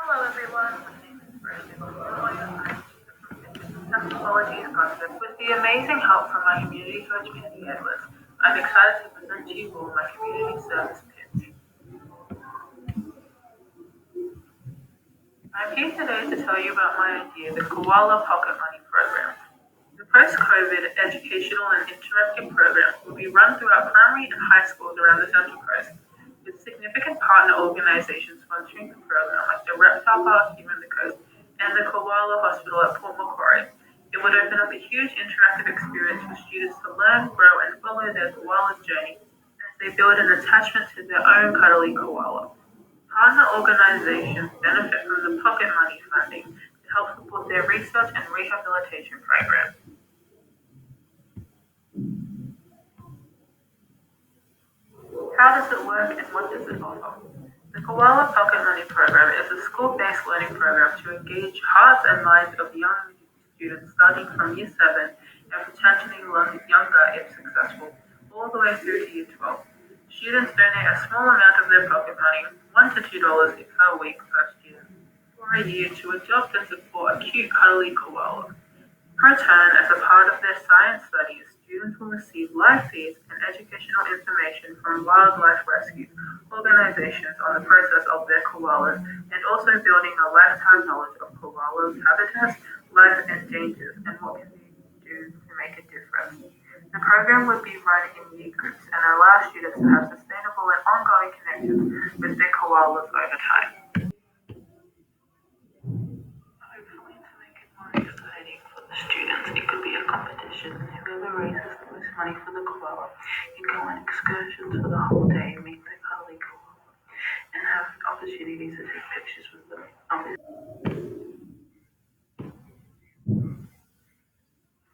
Hello everyone, my name is Fereshteh. Technology is Gosford. With the amazing help from my community coach Penny Edwards, I'm excited to present to you all my community service pitch. I'm here today to tell you about my idea, the Koala Pocket Money Program. The post-COVID educational and interactive program will be run throughout primary and high schools around the Central Coast, with significant partner organizations sponsoring the program like the Reptile Park here on the coast and the Koala Hospital at Port Macquarie. It would open up a huge interactive experience for students to learn, grow, and follow their koala's journey as they build an attachment to their own cuddly koala. Partner organizations benefit from the pocket money funding to help support their research and rehabilitation programs. How does it work and what does it offer? The Koala Pocket Money Program is a school-based learning program to engage hearts and minds of young students starting from Year 7 and potentially younger if successful, all the way through to Year 12. Students donate a small amount of their pocket money, $1 to $2 per week per student, for a year to adopt and support a cute cuddly koala. In return, as a part of their science studies, students will receive live feeds and educational information from wildlife rescue organizations on the process of their koalas and also building a lifetime knowledge of koalas' habitats, life and dangers, and what can they do to make a difference. The program would be run in year groups and allow students to have sustainable and ongoing connections with their koalas over time. Hopefully to make it more exciting for the students, it could be a competition. Whoever raises the most money for the koala can go on excursions for the whole day, meet the cuddly koala, and have opportunities to take pictures with them.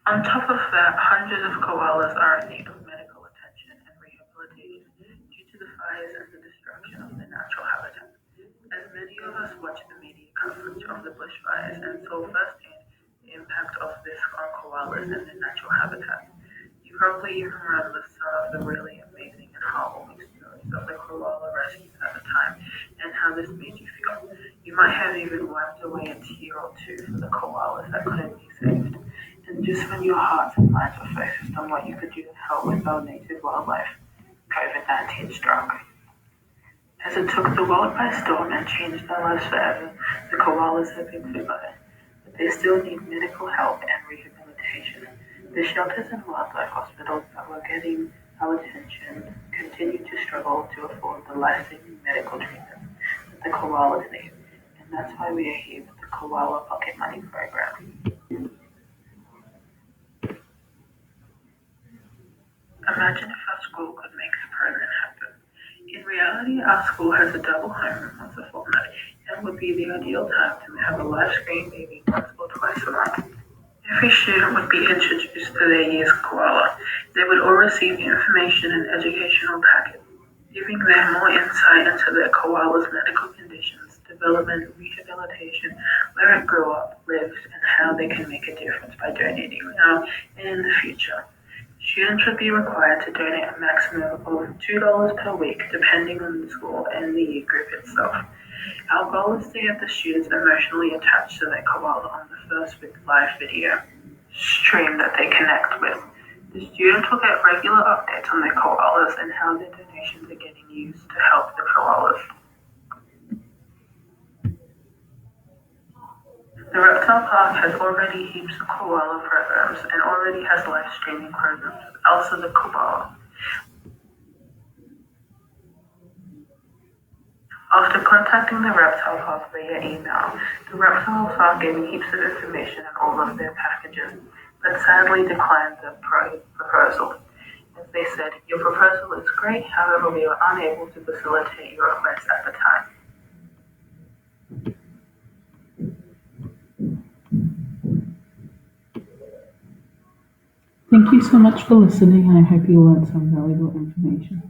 On top of that, hundreds of koalas are in need of medical attention and rehabilitation due to the fires and the destruction of their natural habitat. As many of us watched the media coverage of the bushfires and saw firsthand the impact of this on koalas and their natural habitat, you probably even remember some of the really amazing and heartwarming stories of the koala rescues at the time and how this made you feel. You might have even wiped away a tear or two for the koalas that couldn't be saved. And just when your hearts and minds were focused on what you could do to help with our native wildlife, COVID-19 struck. As it took the world by storm and changed their lives forever, the koalas have been forgotten, but they still need medical help and rehabilitation. The shelters and wildlife hospitals that were getting our attention continue to struggle to afford the life-saving medical treatment that the koalas need, and that's why we are here with the Koala Pocket Money Program. Imagine if our school could make the program happen. In reality, our school has a double homeroom once a fortnight and would be the ideal time to have a live screen maybe once or twice a month. Every student would be introduced to their year's koala. They would all receive information and educational packets, giving them more insight into their koala's medical conditions, development, rehabilitation, where it grew up, lives, and how they can make a difference by donating now and in the future. Students would be required to donate a maximum of $2 per week, depending on the school and the year group itself. Our goal is to get the students emotionally attached to their koala on the first live video stream that they connect with. The students will get regular updates on their koalas and how their donations are getting used to help the koalas. The reptile park has already heaps of koala programs and already has live streaming programs with Elsa the koala. After contacting the reptile park via email, the reptile park gave me heaps of information on all of their packages, but sadly declined the proposal. As they said, your proposal is great, however we are unable to facilitate your request at the time. Thank you so much for listening, and I hope you learned some valuable information.